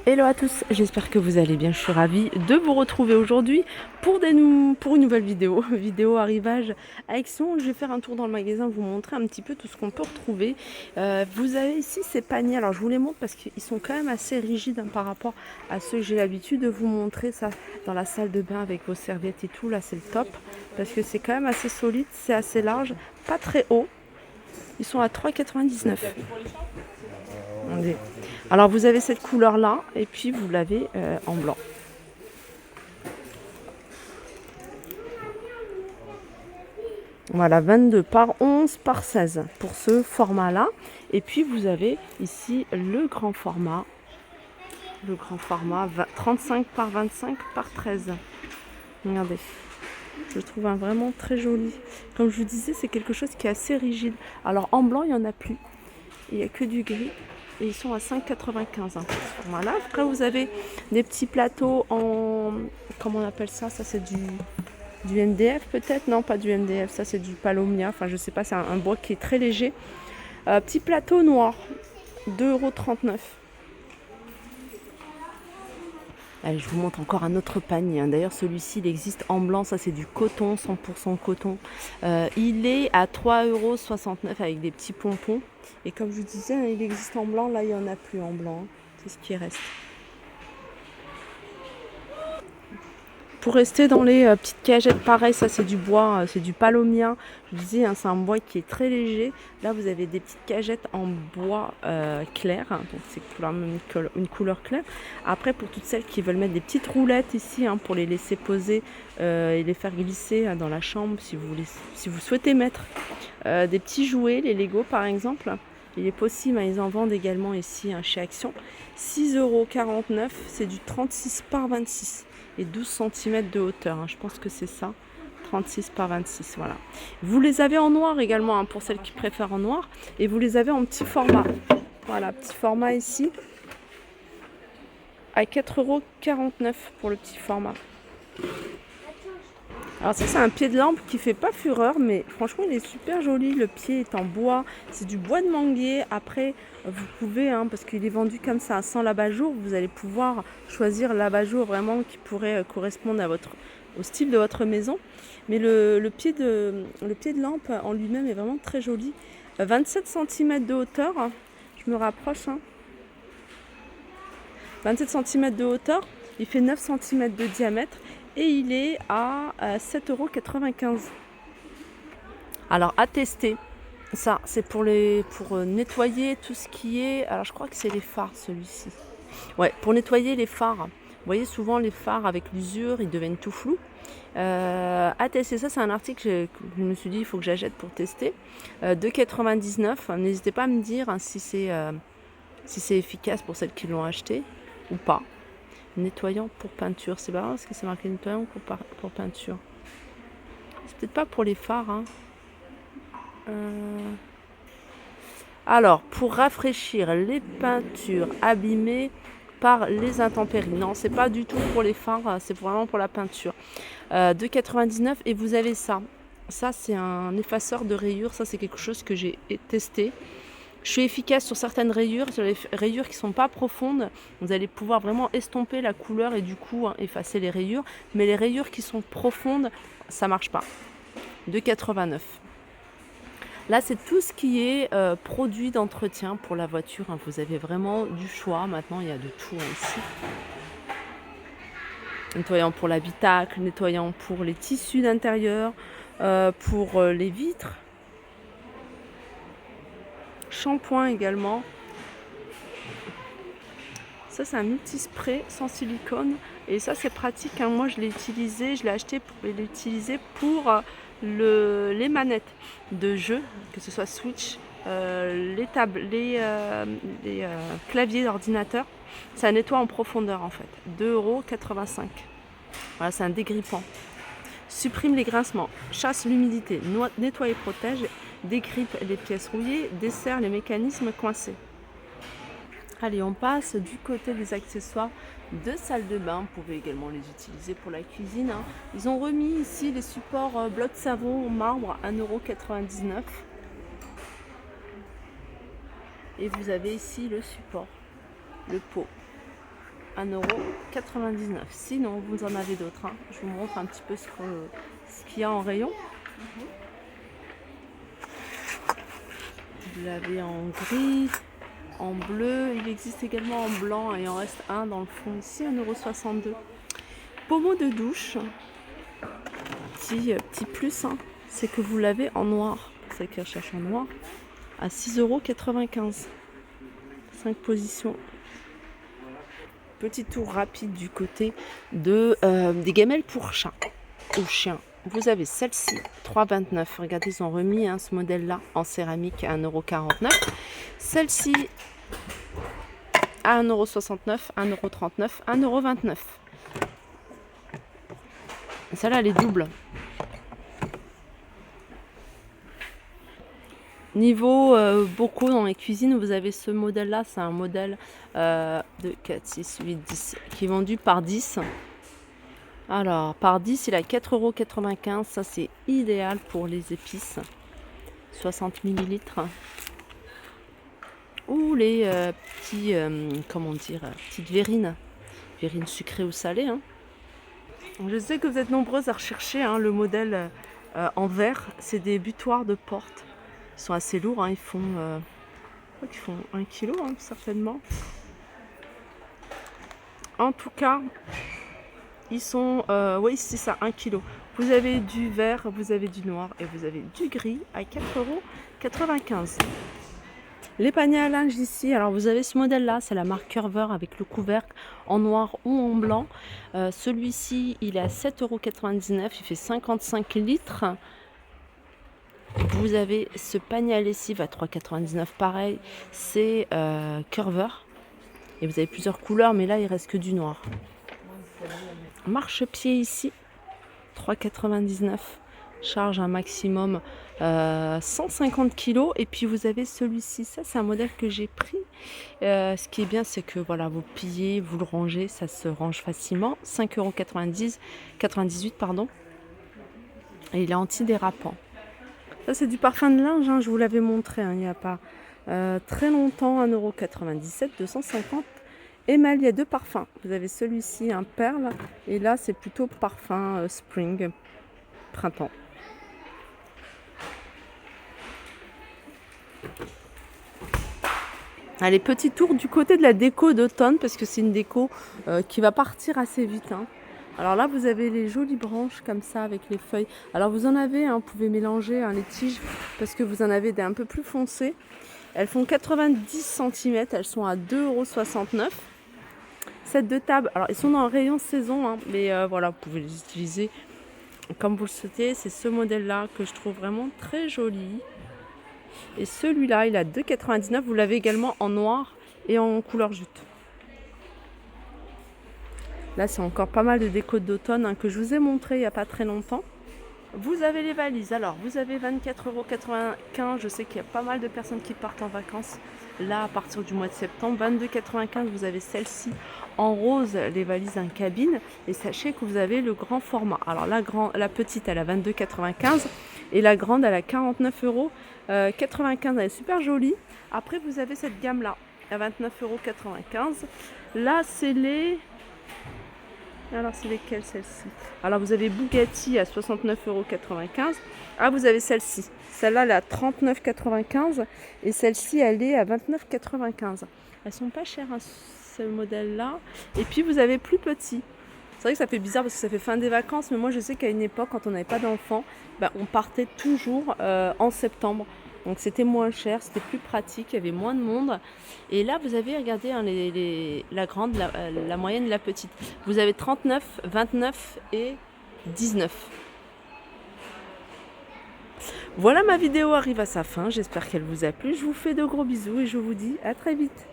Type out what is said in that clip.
Hello à tous, j'espère que vous allez bien. Je suis ravie de vous retrouver aujourd'hui pour une nouvelle vidéo, vidéo arrivage à Aix-en. Je vais faire un tour dans le magasin, vous montrer un petit peu tout ce qu'on peut retrouver. Vous avez ici ces paniers, alors je vous les montre parce qu'ils sont quand même assez rigides hein, par rapport à ceux que j'ai l'habitude de vous montrer. Ça dans la salle de bain avec vos serviettes et tout, là c'est le top parce que c'est quand même assez solide, c'est assez large, pas très haut. Ils sont à 3,99 €. Alors vous avez cette couleur là et puis vous l'avez en blanc. Voilà, 22 par 11 par 16 pour ce format là. Et puis vous avez ici le grand format. Le grand format 35 par 25 par 13. Regardez. Je le trouve vraiment très joli. Comme je vous disais, c'est quelque chose qui est assez rigide. Alors en blanc, il n'y en a plus. Il n'y a que du gris. Et ils sont à 5,95 hein, pour ce format-là. Après, vous avez des petits plateaux en... Comment on appelle ça? Ça, c'est du MDF peut-être? Non, pas du MDF. Ça, c'est du palomia. Enfin, je sais pas. C'est un bois qui est très léger. Petit plateau noir. 2,39 €. Allez, je vous montre encore un autre panier. Hein. D'ailleurs, celui-ci, il existe en blanc. Ça, c'est du coton, 100% coton. Il est à 3,69 € avec des petits pompons. Et comme je vous disais, hein, il existe en blanc. Là, il n'y en a plus en blanc. Hein. C'est ce qui reste. Pour rester dans les petites cagettes, pareil, ça c'est du bois, c'est du palomia. Je vous disais, hein, c'est un bois qui est très léger. Là, vous avez des petites cagettes en bois clair, hein, donc c'est une couleur claire. Après, pour toutes celles qui veulent mettre des petites roulettes ici, hein, pour les laisser poser et les faire glisser dans la chambre, si vous souhaitez mettre des petits jouets, les Lego par exemple. Il est possible, hein, ils en vendent également ici hein, chez Action. 6,49 €, c'est du 36 par 26 et 12 cm de hauteur. Hein, je pense que c'est ça. 36 par 26, voilà. Vous les avez en noir également, hein, pour celles qui préfèrent en noir. Et vous les avez en petit format. Voilà, petit format ici. À 4,49 € pour le petit format. Alors ça c'est un pied de lampe qui fait pas fureur mais franchement il est super joli, le pied est en bois, c'est du bois de manguier. Après vous pouvez, hein, parce qu'il est vendu comme ça sans l'abat-jour, vous allez pouvoir choisir l'abat-jour vraiment qui pourrait correspondre au style de votre maison. Mais le pied de lampe en lui-même est vraiment très joli. 27 cm de hauteur, je me rapproche. Hein. 27 cm de hauteur, il fait 9 cm de diamètre. Et il est à 7,95 €. Alors à tester, ça c'est pour nettoyer tout ce qui est... Alors je crois que c'est les phares celui-ci. Ouais, pour nettoyer les phares. Vous voyez souvent les phares avec l'usure, ils deviennent tout flous. À tester, ça c'est un article que je me suis dit il faut que j'achète pour tester. 2,99 €. N'hésitez pas à me dire hein, si c'est efficace pour celles qui l'ont acheté ou pas. Nettoyant pour peinture, c'est pas parce que c'est marqué nettoyant pour peinture. C'est peut-être pas pour les phares. Hein. Alors, pour rafraîchir les peintures abîmées par les intempéries. Non, c'est pas du tout pour les phares, c'est vraiment pour la peinture. 2,99 € et vous avez ça. Ça, c'est un effaceur de rayures. Ça, c'est quelque chose que j'ai testé. Je suis efficace sur certaines rayures, sur les rayures qui ne sont pas profondes. Vous allez pouvoir vraiment estomper la couleur et du coup hein, effacer les rayures. Mais les rayures qui sont profondes, ça ne marche pas. 2,89 €. Là, c'est tout ce qui est produit d'entretien pour la voiture. Hein. Vous avez vraiment du choix. Maintenant, il y a de tout hein, ici. Nettoyant pour l'habitacle, nettoyant pour les tissus d'intérieur, pour les vitres. Shampoing également. Ça c'est un multispray sans silicone et ça c'est pratique hein. Moi je l'ai acheté pour l'utiliser pour les manettes de jeu, que ce soit Switch, les claviers d'ordinateur. Ça nettoie en profondeur en fait. 2,85 €. Voilà, c'est un dégrippant. Supprime les grincements, chasse l'humidité, nettoie et protège, dégrippe les pièces rouillées, dessert les mécanismes coincés. Allez, on passe du côté des accessoires de salle de bain. Vous pouvez également les utiliser pour la cuisine. Hein. Ils ont remis ici les supports bloc de savon en marbre à 1,99 €. Et vous avez ici le support, le pot. 1,99 €. Sinon, vous en avez d'autres. Hein. Je vous montre un petit peu ce qu'il y a en rayon. Vous l'avez en gris, en bleu. Il existe également en blanc et il en reste un dans le fond ici, 1,62 €. Pommeau de douche. Petit plus, hein, c'est que vous l'avez en noir. Pour celle qui recherche en noir. À 6,95 €. 5 positions. Petit tour rapide du côté des gamelles pour chat ou chien. Vous avez celle-ci, 3,29 €. Regardez, ils ont remis ce modèle-là en céramique à 1,49 €. Celle-ci à 1,69 €, 1,39 €, 1,29 €. Celle-là, elle est double. Niveau bocaux dans les cuisines, vous avez ce modèle-là. C'est un modèle de 4, 6, 8, 10 qui est vendu par 10. Alors, par 10, il a 4,95 €. Ça, c'est idéal pour les épices. 60 ml. Ou les petites verrines. Verrines sucrées ou salées. Hein. Je sais que vous êtes nombreuses à rechercher le modèle en verre. C'est des butoirs de porte. Ils sont assez lourds. Hein. Ils font 1 kg, certainement. En tout cas, ils sont, oui, c'est ça, 1 kg. Vous avez du vert, vous avez du noir et vous avez du gris à 4,95 €. Les paniers à linge ici, alors vous avez ce modèle-là, c'est la marque Curver avec le couvercle en noir ou en blanc. Celui-ci, il est à 7,99 €, il fait 55 litres. Vous avez ce panier à lessive à 3,99 €, pareil, c'est Curver. Et vous avez plusieurs couleurs, mais là, il reste que du noir. Marchepied ici, 3,99 €. Charge un maximum 150 kg. Et puis vous avez celui-ci, ça c'est un modèle que j'ai pris. Ce qui est bien, c'est que voilà, vous pliez, vous le rangez, ça se range facilement. 5,98 €, pardon. Et il est antidérapant. Ça c'est du parfum de linge, hein, je vous l'avais montré il n'y a pas très longtemps. 1,97 €, 250 ml. Il y a deux parfums. Vous avez celui-ci, un perle, et là c'est plutôt parfum spring, printemps. Allez, petit tour du côté de la déco d'automne, parce que c'est une déco qui va partir assez vite. Hein. Alors là, vous avez les jolies branches comme ça avec les feuilles. Alors vous en avez, vous pouvez mélanger les tiges, parce que vous en avez des un peu plus foncées. Elles font 90 cm, elles sont à 2,69 €. Cette de table, alors ils sont dans le rayon saison, hein, mais voilà, vous pouvez les utiliser comme vous le souhaitez. C'est ce modèle-là que je trouve vraiment très joli. Et celui-là, il a 2,99 €. Vous l'avez également en noir et en couleur jute. Là, c'est encore pas mal de déco d'automne que je vous ai montré il n'y a pas très longtemps. Vous avez les valises. Alors, vous avez 24,95 €. Je sais qu'il y a pas mal de personnes qui partent en vacances. Là, à partir du mois de septembre, 22,95 €. Vous avez celle-ci en rose, les valises en cabine. Et sachez que vous avez le grand format. Alors, la petite, elle a 22,95 € et la grande, elle a 49,95 €. Elle est super jolie. Après, vous avez cette gamme-là à 29,95 €. Là, c'est les... Alors, c'est lesquelles, celle-ci? Alors, vous avez Bugatti à 69,95 €. Ah, vous avez celle-ci. Celle-là, elle est à 39,95 € et celle-ci, elle est à 29,95 €. Elles sont pas chères, ce modèle-là. Et puis, vous avez plus petit. C'est vrai que ça fait bizarre parce que ça fait fin des vacances, mais moi, je sais qu'à une époque, quand on n'avait pas d'enfants, on partait toujours en septembre. Donc c'était moins cher, c'était plus pratique, il y avait moins de monde. Et là, vous avez, regardez, la grande, la moyenne, la petite. Vous avez 39, 29 et 19. Voilà, ma vidéo arrive à sa fin. J'espère qu'elle vous a plu. Je vous fais de gros bisous et je vous dis à très vite.